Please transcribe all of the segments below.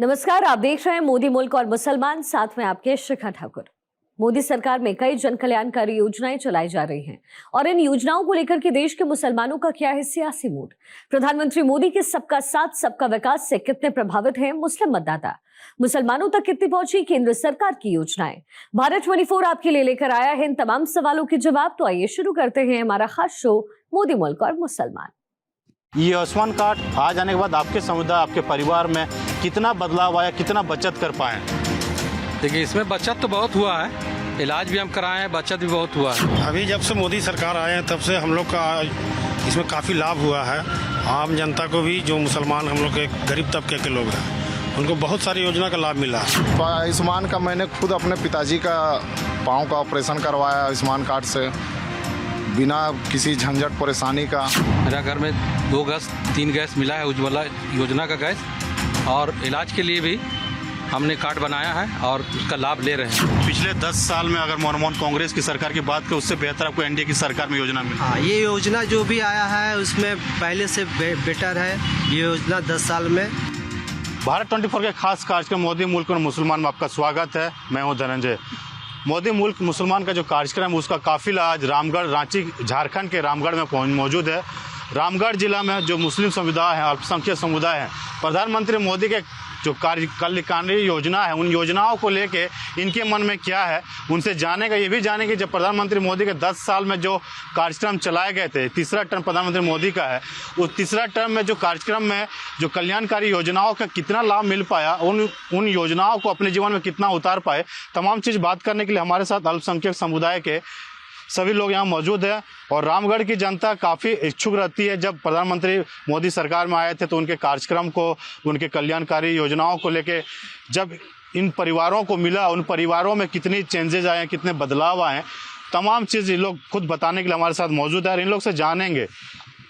नमस्कार, आप देख रहे हैं मोदी मुल्क और मुसलमान, साथ में आपके शिखा ठाकुर। मोदी सरकार में कई जन कल्याणकारी योजनाएं चलाई जा रही हैं और इन योजनाओं को लेकर के देश के मुसलमानों का क्या है सियासी मूड। प्रधानमंत्री मोदी के सबका साथ सबका विकास से कितने प्रभावित हैं मुस्लिम मतदाता, मुसलमानों तक कितनी पहुंची केंद्र सरकार की योजनाएं। भारत 24 आपके लिए लेकर आया है इन तमाम सवालों के जवाब। तो आइए शुरू करते हैं हमारा खास शो मोदी मुल्क और मुसलमान। ये आयुष्मान कार्ड आ जाने के बाद आपके समुदाय, आपके परिवार में कितना बदलाव आया, कितना बचत कर पाए? देखिए, इसमें बचत तो बहुत हुआ है, इलाज भी हम कराए हैं, बचत भी बहुत हुआ है। अभी जब से मोदी सरकार आए हैं तब से हम लोग का इसमें काफ़ी लाभ हुआ है। आम जनता को भी, जो मुसलमान हम लोग के गरीब तबके के लोग हैं, उनको बहुत सारी योजना का लाभ मिला। तो आयुष्मान का मैंने खुद अपने पिताजी का पाँव का ऑपरेशन करवाया आयुष्मान कार्ड से, बिना किसी झंझट परेशानी का। मेरा घर में 2 गैस 3 गैस मिला है, उज्ज्वला योजना का गैस, और इलाज के लिए भी हमने कार्ड बनाया है और उसका लाभ ले रहे हैं। पिछले 10 साल में अगर मनमोहन कांग्रेस की सरकार की बात करें, उससे बेहतर आपको एनडीए की सरकार में योजना मिली? हाँ, ये योजना जो भी आया है उसमें पहले से बेटर है ये योजना 10 साल में। भारत 24 के खास कार्यक्रम मोदी मुल्क और मुसलमान में आपका स्वागत है। मैं हूँ धनंजय। मोदी मुल्क मुसलमान का जो कार्यक्रम है उसका काफिला आज रामगढ़, रांची, झारखंड के रामगढ़ में मौजूद है। रामगढ़ जिला में जो मुस्लिम समुदाय है, अल्पसंख्यक समुदाय है, प्रधानमंत्री मोदी के जो कल्याणकारी योजना है, उन योजनाओं को लेके इनके मन में क्या है, उनसे जानेगा। ये भी जानेंगे जब प्रधानमंत्री मोदी के 10 साल में जो कार्यक्रम चलाए गए थे, तीसरा टर्म प्रधानमंत्री मोदी का है, उस तीसरा टर्म में जो कार्यक्रम में जो कल्याणकारी योजनाओं का कितना लाभ मिल पाया, उन योजनाओं को अपने जीवन में कितना उतार पाए, तमाम चीज़ बात करने के लिए हमारे साथ अल्पसंख्यक समुदाय के सभी लोग यहाँ मौजूद हैं। और रामगढ़ की जनता काफ़ी इच्छुक रहती है। जब प्रधानमंत्री मोदी सरकार में आए थे तो उनके कार्यक्रम को, उनके कल्याणकारी योजनाओं को लेके जब इन परिवारों को मिला, उन परिवारों में कितनी चेंजेज आए, कितने बदलाव आए, तमाम चीज़ ये लोग खुद बताने के लिए हमारे साथ मौजूद है। और इन लोग से जानेंगे,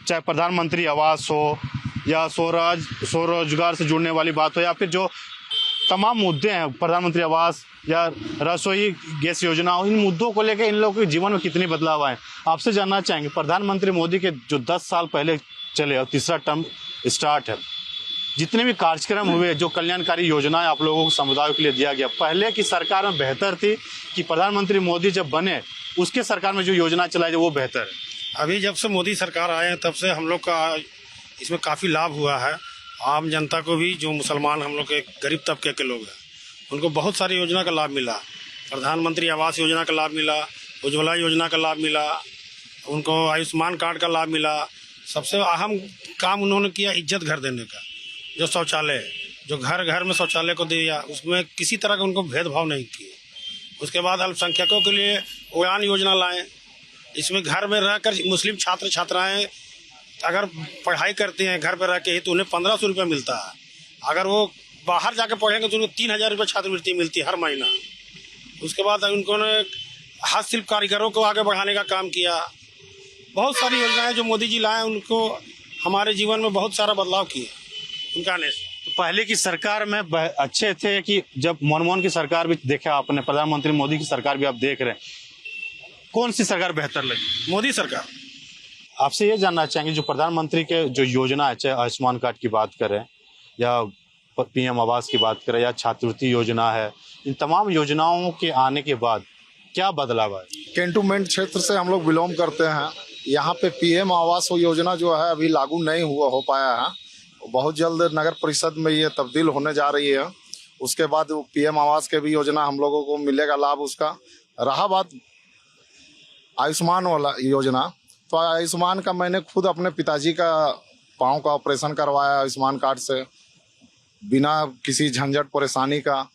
चाहे प्रधानमंत्री आवास हो या स्वरोजगार से जुड़ने वाली बात हो, या फिर जो तमाम मुद्दे हैं, प्रधानमंत्री आवास या रसोई गैस योजना हो, इन मुद्दों को लेकर इन लोगों के जीवन में कितनी बदलाव आए, आपसे जानना चाहेंगे। प्रधानमंत्री मोदी के जो 10 साल पहले चले और तीसरा टर्म स्टार्ट है, जितने भी कार्यक्रम हुए, जो कल्याणकारी योजनाएं आप लोगों को समुदायों के लिए दिया गया, पहले की सरकार में बेहतर थी कि प्रधानमंत्री मोदी जब बने उसके सरकार में जो योजना चलाई वो बेहतर है? अभी जब से मोदी सरकार आए हैं तब से हम लोग का इसमें काफ़ी लाभ हुआ है। आम जनता को भी, जो मुसलमान हम लोग के गरीब तबके के लोग हैं, उनको बहुत सारी योजना का लाभ मिला। प्रधानमंत्री आवास योजना का लाभ मिला, उज्ज्वला योजना का लाभ मिला, उनको आयुष्मान कार्ड का लाभ मिला। सबसे अहम काम उन्होंने किया इज्जत घर देने का। जो शौचालय, जो घर घर में शौचालय को दिया, उसमें किसी तरह का उनको भेदभाव नहीं किए। उसके बाद अल्पसंख्यकों के लिए उड़ान योजना लाएँ। इसमें घर में रहकर मुस्लिम छात्र छात्राएँ अगर पढ़ाई करते हैं घर पर रह के ही, तो उन्हें 1500 रुपये मिलता है। अगर वो बाहर जाकर पढ़ेंगे तो उनको 3000 रुपये छात्रवृत्ति मिलती है हर महीना। उसके बाद उन्होंने हस्तशिल्प कारीगरों को आगे बढ़ाने का काम किया। बहुत सारी योजनाएं जो मोदी जी लाए, उनको हमारे जीवन में बहुत सारा बदलाव किए उनका आने से। तो पहले की सरकार में अच्छे थे कि जब मनमोहन की सरकार भी देखा आपने, प्रधानमंत्री मोदी की सरकार भी आप देख रहे हैं, कौन सी सरकार बेहतर लगी? मोदी सरकार। आपसे ये जानना चाहेंगे, जो प्रधानमंत्री के जो योजना है, चाहे आयुष्मान कार्ड की बात करें या पीएम आवास की बात करें या छात्रवृत्ति योजना है, इन तमाम योजनाओं के आने के बाद क्या बदलाव है? कैंटोनमेंट क्षेत्र से हम लोग बिलोंग करते हैं। यहाँ पे पीएम आवास योजना जो है अभी लागू नहीं हो पाया है। बहुत जल्द नगर परिषद में ये तब्दील होने जा रही है। उसके बाद पीएम आवास के भी योजना हम लोगों को मिलेगा लाभ उसका। रहा बात आयुष्मान वाला योजना, तो आयुष्मान का मैंने खुद अपने पिताजी का पाँव का ऑपरेशन करवाया आयुष्मान कार्ड से, बिना किसी झंझट परेशानी का।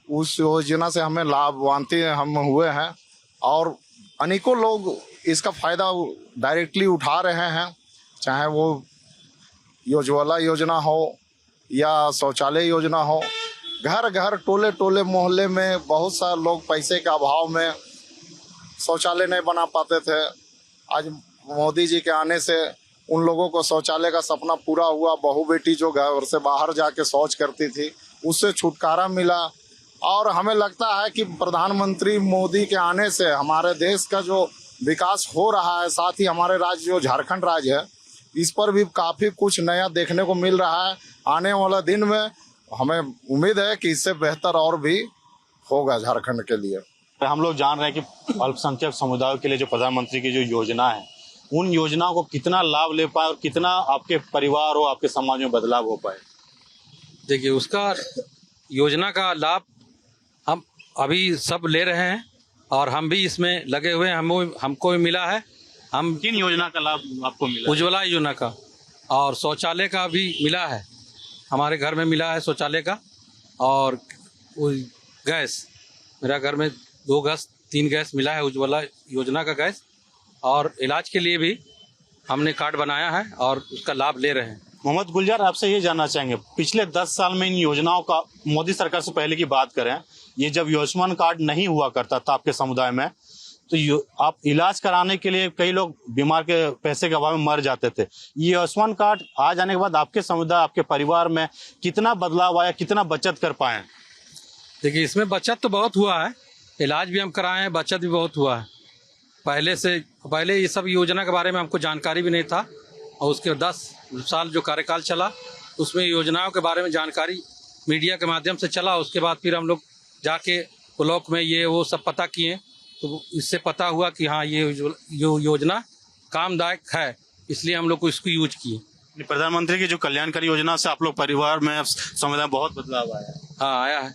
उस योजना से हमें लाभान्वित हम हुए हैं और अनेकों लोग इसका फ़ायदा डायरेक्टली उठा रहे हैं। चाहे वो उज्ज्वला योजना हो या शौचालय योजना हो, घर घर, टोले टोले, मोहल्ले में बहुत सारे लोग पैसे के अभाव में शौचालय नहीं बना पाते थे। आज मोदी जी के आने से उन लोगों को शौचालय का सपना पूरा हुआ। बहू बेटी जो घर से बाहर जाके शौच करती थी, उससे छुटकारा मिला। और हमें लगता है कि प्रधानमंत्री मोदी के आने से हमारे देश का जो विकास हो रहा है, साथ ही हमारे राज्य जो झारखंड राज्य है, इस पर भी काफ़ी कुछ नया देखने को मिल रहा है। आने वाला दिन में हमें उम्मीद है कि इससे बेहतर और भी होगा झारखंड के लिए। हम लोग जान रहे हैं कि अल्पसंख्यक समुदायों के लिए जो प्रधानमंत्री की जो योजना है, उन योजनाओं को कितना लाभ ले पाए और कितना आपके परिवार हो, आपके समाज में बदलाव हो पाए। देखिए, उसका योजना का लाभ हम अभी सब ले रहे हैं और हम भी इसमें लगे हुए हैं। हमको भी मिला है। हम किन योजना का लाभ आपको मिला? उज्ज्वला योजना का और शौचालय का भी मिला है। हमारे घर में मिला है शौचालय का और गैस, मेरा घर में 2 गैस 3 गैस मिला है उज्ज्वला योजना का गैस। और इलाज के लिए भी हमने कार्ड बनाया है और उसका लाभ ले रहे हैं। मोहम्मद गुलजार, आपसे ये जानना चाहेंगे, पिछले 10 साल में इन योजनाओं का, मोदी सरकार से पहले की बात करें, ये जब आयुष्मान कार्ड नहीं हुआ करता था आपके समुदाय में, तो आप इलाज कराने के लिए कई लोग बीमार के पैसे के अभाव में मर जाते थे। ये आयुष्मान कार्ड आ जाने के बाद आपके समुदाय, आपके परिवार में कितना बदलाव आया, कितना बचत कर पाए? देखिए, इसमें बचत तो बहुत हुआ है। इलाज भी हम कराए हैं, बचत भी बहुत हुआ है। पहले ये सब योजना के बारे में हमको जानकारी भी नहीं था और उसके 10 साल जो कार्यकाल चला उसमें योजनाओं के बारे में जानकारी मीडिया के माध्यम से चला। उसके बाद फिर हम लोग जाके ब्लॉक में ये वो सब पता किए, तो इससे पता हुआ कि हाँ, ये योजना कामदायक है, इसलिए हम लोग को इसको यूज किए। प्रधानमंत्री की जो कल्याणकारी योजना से आप लोग परिवार में, समुदाय में बहुत बदलाव आया है। हाँ, आया है,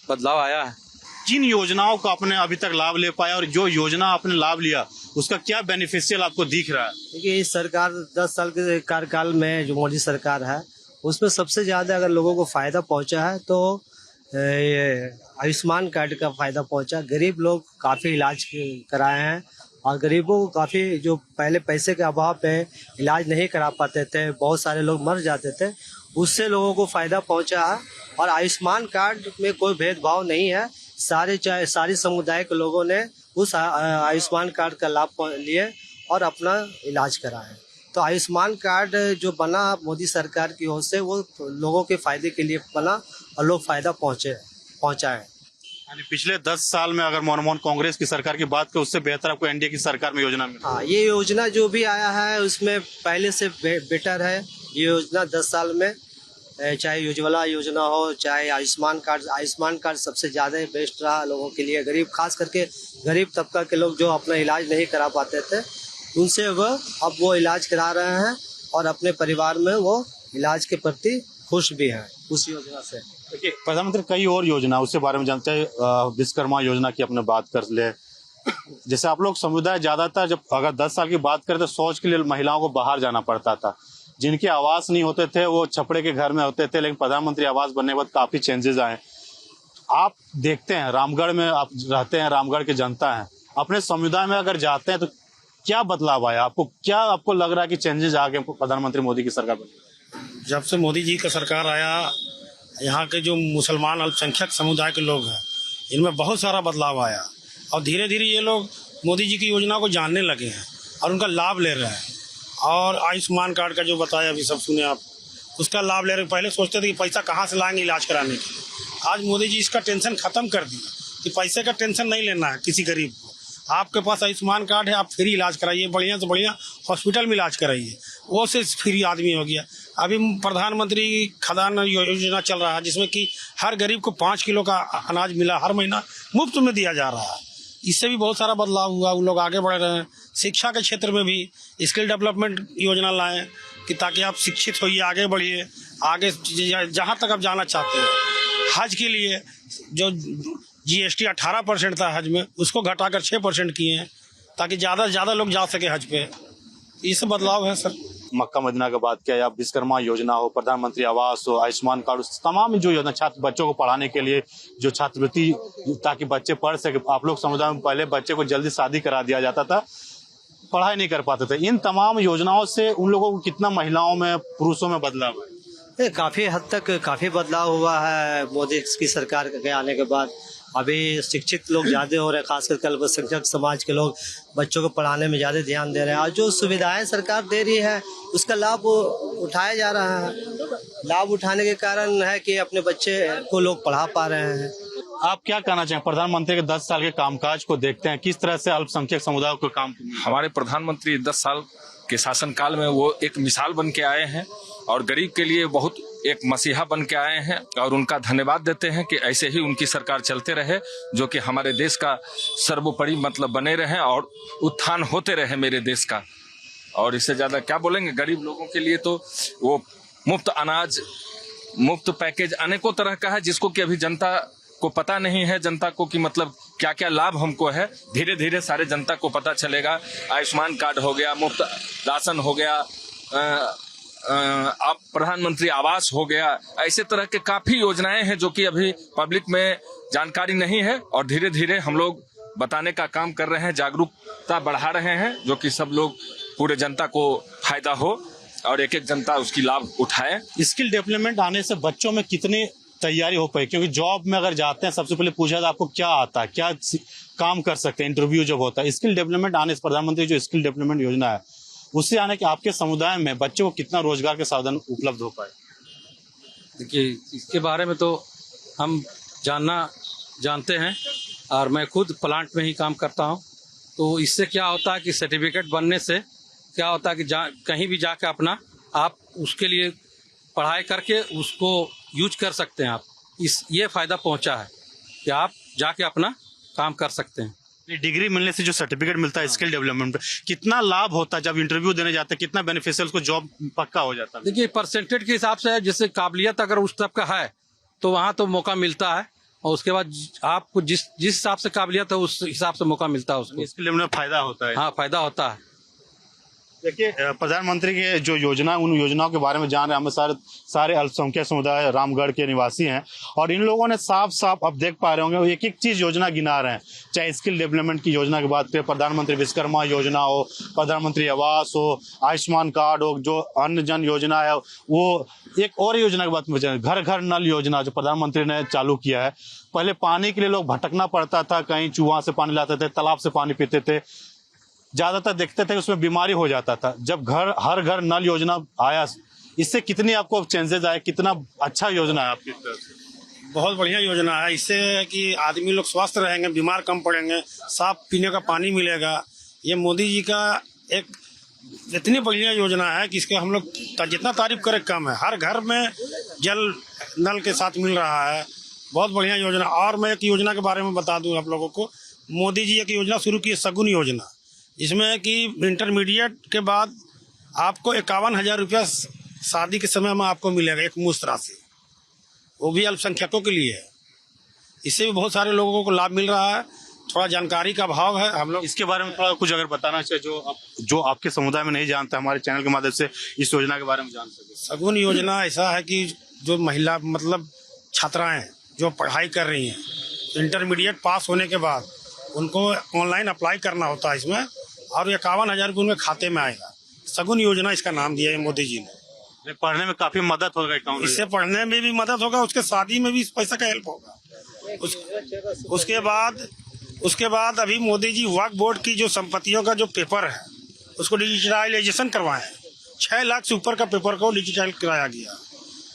बदलाव आया है। जिन योजनाओं का आपने अभी तक लाभ ले पाया और जो योजना आपने लाभ लिया, उसका क्या बेनिफिशियल आपको दिख रहा है? देखिए, इस सरकार 10 साल के कार्यकाल में जो मोदी सरकार है, उसमें सबसे ज़्यादा अगर लोगों को फ़ायदा पहुंचा है तो ये आयुष्मान कार्ड का फ़ायदा पहुंचा। गरीब लोग काफ़ी इलाज कराए हैं और गरीबों को काफ़ी, जो पहले पैसे के अभाव पे इलाज नहीं करा पाते थे, बहुत सारे लोग मर जाते थे, उससे लोगों को फ़ायदा पहुंचा है। और आयुष्मान कार्ड में कोई भेदभाव नहीं है, सारे समुदाय के लोगों ने उस आयुष्मान कार्ड का लाभ लिए और अपना इलाज कराए। तो आयुष्मान कार्ड जो बना मोदी सरकार की ओर से, वो लोगों के फायदे के लिए बना और लोग फायदा पहुंचा है। यानी पिछले 10 साल में अगर मनमोहन कांग्रेस की सरकार की बात करें, उससे बेहतर आपको एनडीए की सरकार में योजना मिली? हाँ, ये योजना जो भी आया है उसमें पहले से बेटर है। ये योजना 10 साल में, चाहे उज्ज्वला योजना हो, चाहे आयुष्मान कार्ड सबसे ज़्यादा बेस्ट रहा लोगों के लिए। गरीब, खास करके गरीब तबका के लोग जो अपना इलाज नहीं करा पाते थे, उनसे अब वो इलाज करा रहे हैं और अपने परिवार में वो इलाज के प्रति खुश भी हैं उस योजना से। देखिए, प्रधानमंत्री कई और योजना, उसके बारे में जानते हैं। विश्वकर्मा योजना की अपने बात कर ले, जैसे आप लोग समुदाय ज़्यादातर, जब अगर 10 साल की बात करें तो शौच के लिए महिलाओं को बाहर जाना पड़ता था। जिनके आवास नहीं होते थे वो छपड़े के घर में होते थे, लेकिन प्रधानमंत्री आवास बनने के बाद काफी चेंजेस आए। आप देखते हैं, रामगढ़ में आप रहते हैं, रामगढ़ के जनता हैं, अपने समुदाय में अगर जाते हैं तो क्या बदलाव आया? आपको लग रहा है कि चेंजेस आ गए प्रधानमंत्री मोदी की सरकार बनी? जब से मोदी जी का सरकार आया, यहाँ के जो मुसलमान अल्पसंख्यक समुदाय के लोग हैं, इनमें बहुत सारा बदलाव आया और धीरे धीरे ये लोग मोदी जी की योजना को जानने लगे हैं और उनका लाभ ले रहे हैं। और आयुष्मान कार्ड का जो बताया अभी सब सुने आप, उसका लाभ ले रहे। पहले सोचते थे कि पैसा कहाँ से लाएंगे इलाज कराने के लिए। आज मोदी जी इसका टेंशन खत्म कर दिया कि पैसे का टेंशन नहीं लेना है किसी गरीब को। आपके पास आयुष्मान कार्ड है, आप फ्री इलाज कराइए, बढ़िया से बढ़िया हॉस्पिटल में इलाज कराइए, वो से फ्री आदमी हो गया। अभी प्रधानमंत्री खाद्यान्न योजना चल रहा है, जिसमें कि हर गरीब को 5 किलो का अनाज मिला, हर महीना मुफ्त में दिया जा रहा है। इससे भी बहुत सारा बदलाव हुआ, वो लोग आगे बढ़ रहे हैं। शिक्षा के क्षेत्र में भी स्किल डेवलपमेंट योजना लाएं कि ताकि आप शिक्षित होइए, आगे बढ़िए, आगे जहाँ तक आप जाना चाहते हैं। हज के लिए जो GST 18% था हज में, उसको घटाकर 6% किए हैं ताकि ज़्यादा से ज़्यादा लोग जा सके हज पे। ये सब बदलाव है सर। मक्का मदीना का बात किया, या विश्वकर्मा योजना हो, प्रधानमंत्री आवास हो, आयुष्मान कार्ड, तमाम जो योजना छात्र बच्चों को पढ़ाने के लिए जो छात्रवृत्ति, ताकि बच्चे पढ़ सके। आप लोग समुदाय में पहले बच्चे को जल्दी शादी करा दिया जाता था, पढ़ाई नहीं कर पाते थे। इन तमाम योजनाओं से उन लोगों को कितना महिलाओं में, पुरुषों में बदलाव है? काफ़ी हद तक काफ़ी बदलाव हुआ है मोदी की सरकार के आने के बाद। अभी शिक्षित लोग ज़्यादा हो रहे हैं, खासकर अल्पसंख्यक समाज के लोग बच्चों को पढ़ाने में ज़्यादा ध्यान दे रहे हैं और जो सुविधाएं सरकार दे रही है उसका लाभ उठाया जा रहा है। लाभ उठाने के कारण है कि अपने बच्चे को लोग पढ़ा पा रहे हैं। आप क्या कहना चाहें? प्रधानमंत्री के 10 साल के कामकाज को देखते हैं, किस तरह से अल्पसंख्यक समुदाय को काम? हमारे प्रधानमंत्री 10 साल के शासनकाल में वो एक मिसाल बन के आए हैं और गरीब के लिए बहुत एक मसीहा बन के आए हैं और उनका धन्यवाद देते हैं कि ऐसे ही उनकी सरकार चलते रहे, जो कि हमारे देश का सर्वोपरि मतलब बने रहे और उत्थान होते रहे मेरे देश का। और इससे ज़्यादा क्या बोलेंगे। गरीब लोगों के लिए तो वो मुफ्त अनाज, मुफ्त पैकेज अनेकों तरह का है, जिसको कि अभी जनता को पता नहीं है। जनता को कि मतलब क्या क्या लाभ हमको है, धीरे धीरे सारे जनता को पता चलेगा। आयुष्मान कार्ड हो गया, मुफ्त राशन हो गया, अब प्रधानमंत्री आवास हो गया, ऐसे तरह के काफी योजनाएं हैं जो कि अभी पब्लिक में जानकारी नहीं है और धीरे धीरे हम लोग बताने का काम कर रहे हैं, जागरूकता बढ़ा रहे हैं, जो कि सब लोग पूरे जनता को फायदा हो और एक एक जनता उसकी लाभ उठाए। स्किल डेवलपमेंट आने से बच्चों में कितनी तैयारी हो पाई, क्योंकि जॉब में अगर जाते हैं सबसे पहले पूछा था आपको क्या आता है, क्या काम कर सकते हैं, इंटरव्यू जब होता है। स्किल डेवलपमेंट आने से प्रधानमंत्री जो स्किल डेवलपमेंट योजना है उससे आने के आपके समुदाय में बच्चों को कितना रोजगार के साधन उपलब्ध हो पाए। देखिए, इसके बारे में तो हम जानते हैं और मैं खुद प्लांट में ही काम करता हूं। तो इससे क्या होता है कि सर्टिफिकेट बनने से क्या होता है कि कहीं भी जाकर अपना आप उसके लिए पढ़ाई करके उसको यूज कर सकते हैं। आप ये फायदा पहुंचा है कि आप जाके अपना काम कर सकते हैं। डिग्री मिलने से जो सर्टिफिकेट मिलता है स्किल डेवलपमेंट, कितना लाभ होता है जब इंटरव्यू देने जाते हैं, कितना बेनिफिशियल उसको जॉब पक्का हो जाता है। देखिए, परसेंटेज के हिसाब से जैसे काबिलियत अगर उस तरफ का है तो वहाँ तो मौका मिलता है, और उसके बाद आपको जिस हिसाब से काबिलियत है उस हिसाब से मौका मिलता है उसको। स्किल डेवलपमेंट फायदा होता है। हाँ, फायदा होता है। देखिए, प्रधानमंत्री के जो योजना, उन योजनाओं के बारे में जान रहे हैं। हम सारे अल्पसंख्यक समुदाय रामगढ़ के निवासी हैं और इन लोगों ने साफ साफ अब देख पा रहे होंगे एक एक चीज योजना गिना रहे हैं। चाहे स्किल डेवलपमेंट की योजना की बात करें, प्रधानमंत्री विश्वकर्मा योजना हो, प्रधानमंत्री आवास हो, आयुष्मान कार्ड हो, जो अन्न जन योजना है, वो एक और योजना की बात में घर घर नल योजना जो प्रधानमंत्री ने चालू किया है। पहले पानी के लिए लोग भटकना पड़ता था, कहीं चूहा से पानी लाते थे, तालाब से पानी पीते थे, ज्यादातर देखते थे उसमें बीमारी हो जाता था। जब हर घर नल योजना आया, इससे कितनी आपको चेंजेस आए, कितना अच्छा योजना है आपकी तरफ से? बहुत बढ़िया योजना है। इससे कि आदमी लोग स्वस्थ रहेंगे, बीमार कम पड़ेंगे, साफ पीने का पानी मिलेगा। ये मोदी जी का एक इतनी बढ़िया योजना है कि इसके हम लोग जितना तारीफ करें कम है। हर घर में जल नल के साथ मिल रहा है, बहुत बढ़िया योजना। और मैं एक योजना के बारे में बता दूं आप लोगों को। मोदी जी एक योजना शुरू की है, सगुन योजना, जिसमें कि इंटरमीडिएट के बाद आपको 51,000 रुपया शादी के समय में आपको मिलेगा, एक मुश्त राशि, वो भी अल्पसंख्यकों के लिए है। इससे भी बहुत सारे लोगों को लाभ मिल रहा है। थोड़ा जानकारी का अभाव है, हम लोग इसके बारे में थोड़ा कुछ अगर बताना चाहिए जो आपके समुदाय में नहीं जानता, हमारे चैनल के माध्यम से इस योजना के बारे में जान सके। सगुन योजना ऐसा है कि जो महिला मतलब छात्राएं जो पढ़ाई कर रही हैं, इंटरमीडिएट पास होने के बाद उनको ऑनलाइन अप्लाई करना होता है इसमें, और 51,000 रुपये उनके खाते में आएगा। सगुन योजना इसका नाम दिया है मोदी जी ने। पढ़ने में काफी मदद होगा, इससे पढ़ने में भी मदद होगा, उसके शादी में भी इस पैसा का हेल्प होगा। उसके बाद अभी मोदी जी वक्फ बोर्ड की जो संपत्तियों का जो पेपर है उसको डिजिटलाइजेशन करवाए। 6 लाख से ऊपर का पेपर को डिजिटल कराया गया।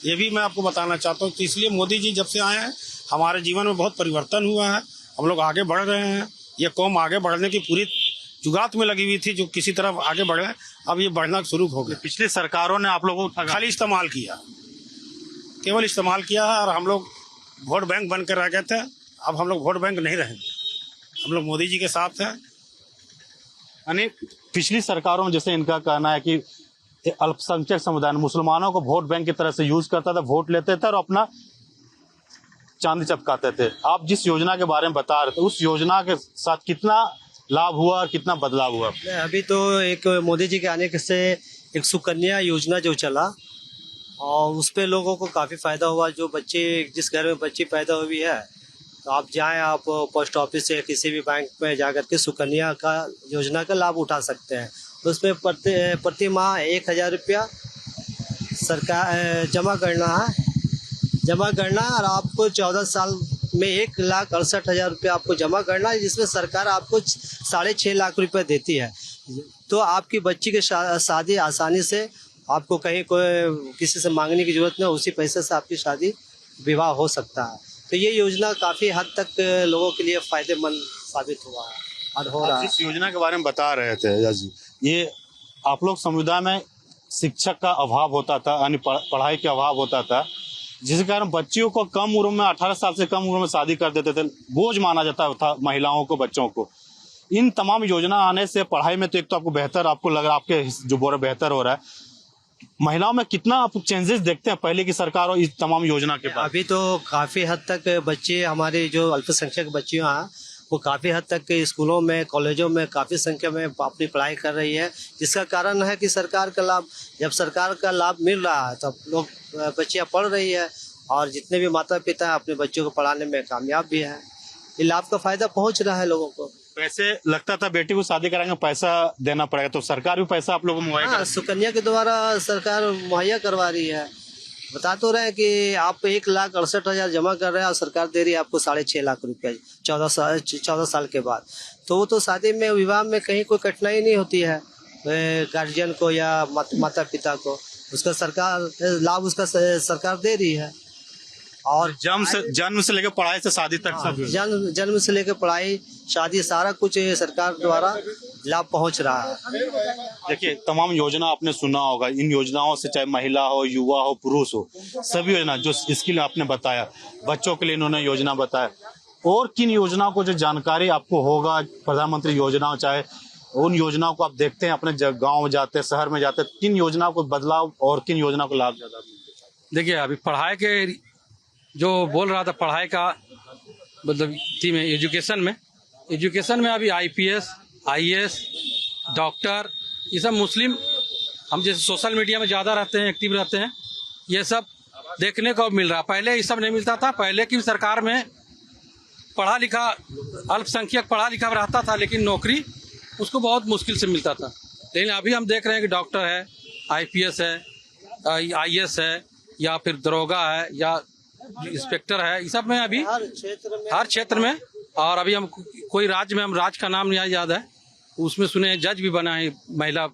ये भी मैं आपको बताना चाहता हूँ। तो इसलिए मोदी जी जब से आए हैं हमारे जीवन में बहुत परिवर्तन हुआ है, हम लोग आगे बढ़ रहे हैं। ये कौम आगे बढ़ने की पूरी जुगात में लगी हुई थी, जो किसी तरफ आगे बढ़े, अब ये बढ़ना शुरू हो गया। पिछली सरकारों ने आप लोगों को खाली इस्तेमाल किया, केवल इस्तेमाल किया है, और हम लोग वोट बैंक बन कर रह गए थे। अब हम लोग वोट बैंक नहीं रहेंगे, हम लोग मोदी जी के साथ हैं। यानी पिछली सरकारों में जैसे इनका कहना है कि अल्पसंख्यक समुदाय मुसलमानों को वोट बैंक की तरह से यूज करता था, वोट लेते थे और अपना चांदी चपकाते थे। आप जिस योजना के बारे में बता रहे थे, उस योजना के साथ कितना लाभ हुआ और कितना बदलाव हुआ? अभी तो एक मोदी जी के आने से एक सुकन्या योजना जो चला, और उस पे लोगों को काफ़ी फ़ायदा हुआ। जो बच्चे, जिस घर में बच्ची पैदा हुई है, तो आप जाएं, आप पोस्ट ऑफिस से किसी भी बैंक में जा कर के सुकन्या का योजना का लाभ उठा सकते हैं। तो उसमें प्रति माह 1,000 रुपया सरकार जमा करना है, और आपको 14 साल में 1,68,000 रुपया आपको जमा करना है, जिसमें सरकार आपको 6.5 लाख रुपए देती है। तो आपकी बच्ची की शादी आसानी से, आपको कहीं कोई किसी से मांगने की जरूरत नहीं, उसी पैसे से आपकी शादी विवाह हो सकता है। तो ये योजना काफ़ी हद तक लोगों के लिए फ़ायदेमंद साबित हुआ है और हो रहा है। इस योजना के बारे में बता रहे थे जी, ये आप लोग समुदाय में शिक्षक का अभाव होता था, यानी पढ़ाई का अभाव होता था, जिसके कारण बच्चियों को कम उम्र में 18 साल से कम उम्र में शादी कर देते थे, बोझ माना जाता था महिलाओं को, बच्चों को। इन तमाम योजना आने से पढ़ाई में तो एक तो आपको बेहतर, आपको लग रहा है आपके जो बोरा बेहतर हो रहा है, महिलाओं में कितना आप चेंजेस देखते हैं पहले की सरकार और इस तमाम योजना के बाद? अभी तो काफी हद तक बच्चे, हमारे जो अल्पसंख्यक बच्चियां हैं, वो काफी हद तक स्कूलों में, कॉलेजों में काफी संख्या में अपनी पढ़ाई कर रही है, जिसका कारण है कि सरकार का लाभ, जब सरकार का लाभ मिल रहा है तब लोग, बच्चियां पढ़ रही है, और जितने भी माता पिता अपने बच्चों को पढ़ाने में कामयाब भी है। ये लाभ का फायदा पहुंच रहा है लोगों को। वैसे लगता था बेटी को शादी कराएंगे पैसा देना पड़ेगा, तो सरकार भी पैसा आप लोगों को मुहैया हाँ, सुकन्या के द्वारा सरकार मुहैया करवा रही है। बता तो रहे हैं कि आप 1,68,000 जमा कर रहे हैं और सरकार दे रही है आपको 6.5 लाख रुपया 14 साल के बाद। तो वो तो शादी में, विवाह में कहीं कोई कठिनाई नहीं होती है गार्जियन को या माता पिता को, उसका सरकार लाभ उसका सरकार दे रही है। और जन्म से लेकर पढ़ाई से शादी तक सब जन्म से लेकर पढ़ाई, शादी, सारा कुछ सरकार द्वारा लाभ पहुंच रहा है। देखिए, तमाम योजना आपने सुना होगा, इन योजनाओं से चाहे महिला हो, युवा हो, पुरुष हो, सभी योजना जो स्किल आपने बताया, बच्चों के लिए इन्होंने योजना बताया, और किन योजनाओं को जो जानकारी आपको होगा, प्रधानमंत्री योजना, चाहे उन योजनाओं को आप देखते हैं अपने गाँव में जाते हैं, शहर में जाते हैं, किन योजनाओं को बदलाव और किन योजना को लाभ ज्यादा? देखिए, अभी पढ़ाई के जो बोल रहा था, पढ़ाई का मतलब थी में एजुकेशन में अभी IPS, IAS, डॉक्टर, ये सब मुस्लिम, हम जैसे सोशल मीडिया में ज़्यादा रहते हैं, एक्टिव रहते हैं, ये सब देखने को मिल रहा। पहले ये सब नहीं मिलता था। पहले की सरकार में पढ़ा लिखा अल्पसंख्यक पढ़ा लिखा रहता था, लेकिन नौकरी उसको बहुत मुश्किल से मिलता था। लेकिन अभी हम देख रहे हैं कि डॉक्टर है, IPS है, IAS है, या फिर दरोगा है, या इंस्पेक्टर है, ये सब में अभी हर क्षेत्र में। और अभी हम कोई राज्य में, हम राज्य का नाम नहीं याद है, उसमें सुने जज भी बना है, महिला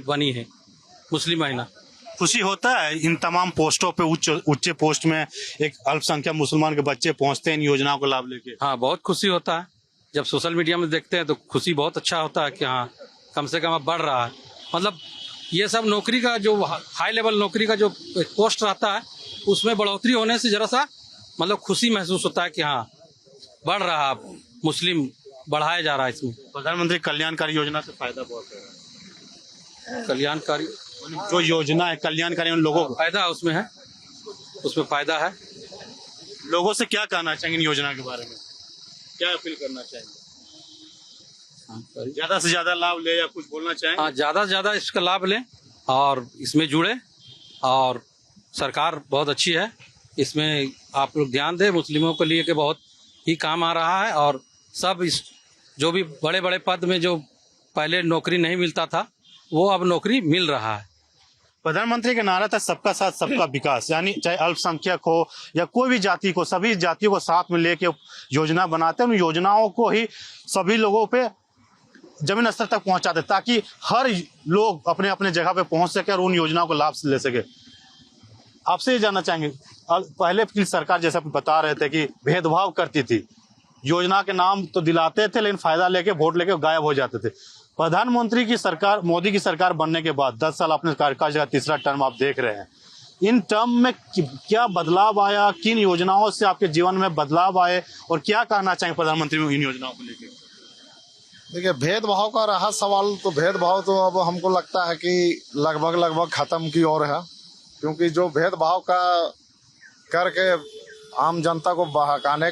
बनी है, मुस्लिम महिला। खुशी होता है इन तमाम पोस्टों पे, उच्च पोस्ट में एक अल्पसंख्यक मुसलमान के बच्चे पहुंचते हैं इन योजनाओं को लाभ लेके? हाँ, बहुत खुशी होता है। जब सोशल मीडिया में देखते हैं तो खुशी बहुत अच्छा होता है कि हाँ, कम से कम अब बढ़ रहा है। मतलब ये सब नौकरी का जो हाई लेवल नौकरी का जो पोस्ट रहता है, उसमें बढ़ोतरी होने से जरा सा मतलब खुशी महसूस होता है कि हाँ, बढ़ रहा है, मुस्लिम बढ़ाया जा रहा है। इसमें प्रधानमंत्री कल्याणकारी योजना से फायदा बहुत है। कल्याणकारी जो योजना है कल्याणकारी, उन लोगों को फायदा उसमें है, उसमें फायदा है। लोगों से क्या कहना चाहेंगे इन योजना के बारे में, क्या अपील करना चाहेंगे? ज्यादा से ज्यादा लाभ ले, या कुछ बोलना चाहेंगे? हाँ, ज्यादा से ज्यादा इसका लाभ लें और इसमें जुड़े, और सरकार बहुत अच्छी है, इसमें आप लोग ध्यान दें। मुस्लिमों के लिए कि बहुत ही काम आ रहा है, और सब इस जो भी बड़े बड़े पद में जो पहले नौकरी नहीं मिलता था, वो अब नौकरी मिल रहा है। प्रधानमंत्री का नारा था सबका साथ सबका विकास, यानी चाहे अल्पसंख्यक हो या कोई भी जाति को, सभी जातियों को साथ में लेके योजना बनाते हैं। उन योजनाओं को ही सभी लोगों पे जमीन स्तर तक पहुंचाते, ताकि हर लोग अपने अपने जगह पे पहुंच सके और उन योजनाओं को लाभ ले सके। आपसे ये जानना चाहेंगे, पहले की सरकार जैसा बता रहे थे कि भेदभाव करती थी, योजना के नाम तो दिलाते थे, लेकिन फायदा लेके, वोट लेके गायब हो जाते थे। प्रधानमंत्री की सरकार, मोदी की सरकार बनने के बाद 10 साल आपने कार्यकाल का तीसरा टर्म आप देख रहे हैं, इन टर्म में क्या बदलाव आया, किन योजनाओं से आपके जीवन में बदलाव आए, और क्या कहना चाहेंगे प्रधानमंत्री इन योजनाओं को लेकर? देखिए, भेदभाव का रहा सवाल, तो भेदभाव तो अब हमको लगता है कि लगभग खत्म की ओर है, क्योंकि जो भेदभाव का करके आम जनता को भड़काने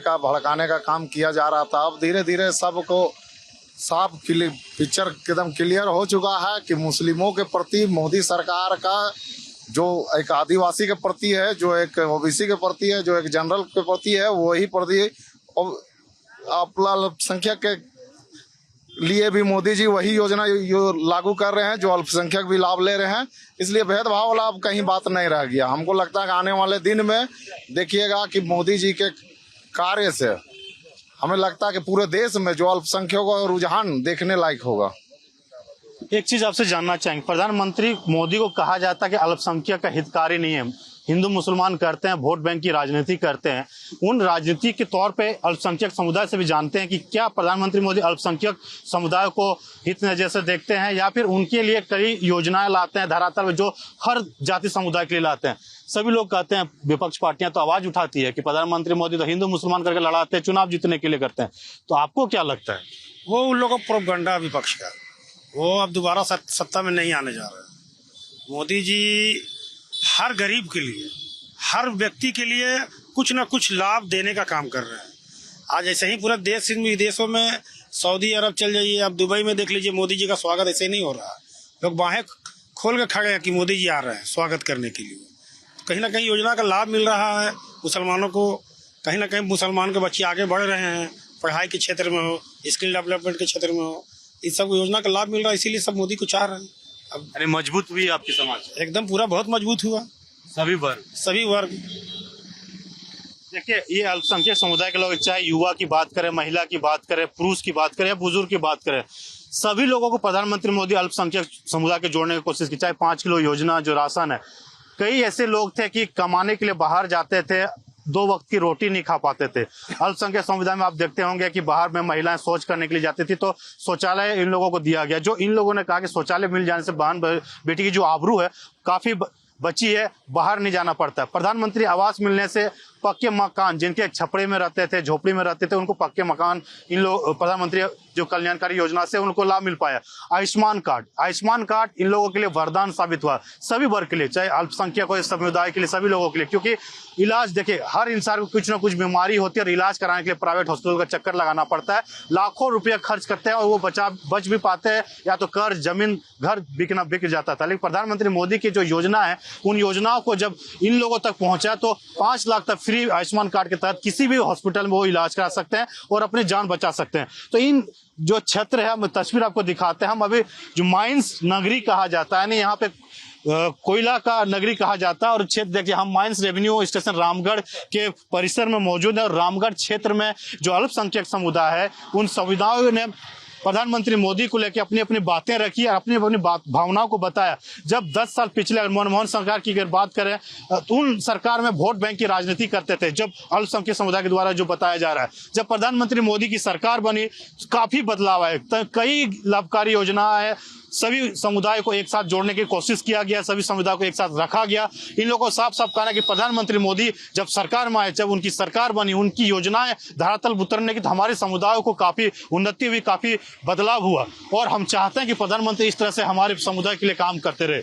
का काम किया जा रहा था, अब धीरे धीरे सबको साफ पिक्चर एकदम क्लियर हो चुका है कि मुस्लिमों के प्रति मोदी सरकार का जो एक आदिवासी के प्रति है, जो एक OBC के प्रति है, जो एक जनरल के प्रति है, वही प्रति अल्पसंख्यक के लिए भी मोदी जी वही योजना लागू कर रहे हैं, जो अल्पसंख्यक भी लाभ ले रहे हैं। इसलिए भेदभाव वाला अब कहीं बात नहीं रह गया। हमको लगता है कि आने वाले दिन में देखिएगा कि मोदी जी के कार्य से हमें लगता है कि पूरे देश में जो अल्पसंख्यकों का रुझान देखने लायक होगा। एक चीज आपसे जानना चाहेंगे, प्रधानमंत्री मोदी को कहा जाता है कि अल्पसंख्यक का हितकारी नहीं है, हिंदू मुसलमान करते हैं, वोट बैंक की राजनीति करते हैं, उन राजनीति के तौर पे अल्पसंख्यक समुदाय से भी जानते हैं कि क्या प्रधानमंत्री मोदी अल्पसंख्यक समुदाय को हित नजर से देखते हैं या फिर उनके लिए कई योजनाएं लाते हैं धरातल में जो हर जाति समुदाय के लिए लाते हैं। सभी लोग कहते हैं, विपक्ष पार्टियां तो आवाज उठाती है कि प्रधानमंत्री मोदी तो हिंदू मुसलमान करके लड़ाते हैं, चुनाव जीतने के लिए करते हैं। तो आपको क्या लगता है? वो उन लोगों का प्रोपगंडा विपक्ष का, वो अब दोबारा सत्ता में नहीं आने जा रहे हैं। मोदी जी हर गरीब के लिए, हर व्यक्ति के लिए कुछ ना कुछ लाभ देने का काम कर रहे हैं। आज ऐसे ही पूरा देश विदेशों में, सऊदी अरब चल जाइए, अब दुबई में देख लीजिए, मोदी जी का स्वागत ऐसे नहीं हो रहा है। लोग बाहें खोल के खड़े हैं कि मोदी जी आ रहे हैं स्वागत करने के लिए। कहीं ना कहीं योजना का लाभ मिल रहा है मुसलमानों को, कहीं ना कहीं मुसलमान के बच्चे आगे बढ़ रहे हैं, पढ़ाई के क्षेत्र में हो, स्किल डेवलपमेंट के क्षेत्र में हो, इस सब योजना का लाभ मिल रहा है, इसीलिए सब मोदी को चाह रहे हैं। अब यानी मजबूत हुई आपकी समाज एकदम पूरा बहुत मजबूत हुआ, सभी वर्ग। देखिए, ये अल्पसंख्यक समुदाय के लोग, चाहे युवा की बात करें, महिला की बात करें, पुरुष की बात करें या बुजुर्ग की बात करें, सभी लोगों को प्रधानमंत्री मोदी अल्पसंख्यक समुदाय के जोड़ने की कोशिश की। चाहे 5 किलो योजना जो राशन है, कई ऐसे लोग थे कि कमाने के लिए बाहर जाते थे, 2 वक्त की रोटी नहीं खा पाते थे। अल्पसंख्यक समुदाय में आप देखते होंगे कि बाहर में महिलाएं शौच करने के लिए जाती थी, तो शौचालय इन लोगों को दिया गया। जो इन लोगों ने कहा कि शौचालय मिल जाने से बहन बेटी की जो आबरू है काफी बची है, बाहर नहीं जाना पड़ता। प्रधानमंत्री आवास मिलने से पक्के मकान, जिनके छपड़े में रहते थे, झोपड़ी में रहते थे, उनको पक्के मकान इन लोग प्रधानमंत्री जो कल्याणकारी योजना से उनको लाभ मिल पाया। आयुष्मान कार्ड इन लोगों के लिए वरदान साबित हुआ, सभी वर्ग के लिए, चाहे अल्पसंख्यक हो, समुदाय के लिए, सभी लोगों के लिए। क्योंकि इलाज, देखिए, हर इंसान को कुछ ना कुछ बीमारी होती है और इलाज कराने के लिए प्राइवेट हॉस्पिटल का चक्कर लगाना पड़ता है, लाखों रुपया खर्च करते हैं और वो बच भी पाते हैं, या तो कर्ज, जमीन, घर बिक जाता था। लेकिन प्रधानमंत्री मोदी की जो योजना है, उन योजनाओं को जब इन लोगों तक पहुंचा तो 5 लाख तक फ्री आयुष्मान कार्ड के तहत किसी भी हॉस्पिटल में वो इलाज करा सकते हैं और अपनी जान बचा सकते हैं। तो इन जो क्षेत्र है, हम तस्वीर आपको दिखाते हैं। हम अभी जो माइंस नगरी कहा जाता है, यहाँ पे कोयला का नगरी कहा जाता है, और क्षेत्र देखिए, हम माइंस रेवेन्यू स्टेशन रामगढ़ के परिसर में मौजूद है। और रामगढ़ क्षेत्र में जो अल्पसंख्यक समुदाय है, उन समुदायों ने प्रधानमंत्री मोदी को लेकर अपनी अपनी बातें रखी और अपनी अपनी भावनाओं को बताया। जब 10 साल पिछले मनमोहन सरकार की अगर बात करें तो उन सरकार में वोट बैंक की राजनीति करते थे, जब अल्पसंख्यक समुदाय के द्वारा जो बताया जा रहा है। जब प्रधानमंत्री मोदी की सरकार बनी, काफी बदलाव आए, कई लाभकारी योजना है, सभी समुदाय को एक साथ जोड़ने की कोशिश किया गया, सभी समुदाय को एक साथ रखा गया। इन लोगों को साफ साफ कहना कि प्रधानमंत्री मोदी जब सरकार में आए, जब उनकी सरकार बनी, उनकी योजनाएं धरातल उतरने की, तो हमारे समुदायों को काफी उन्नति हुई, काफी बदलाव हुआ। और हम चाहते हैं कि प्रधानमंत्री इस तरह से हमारे समुदाय के लिए काम करते रहे।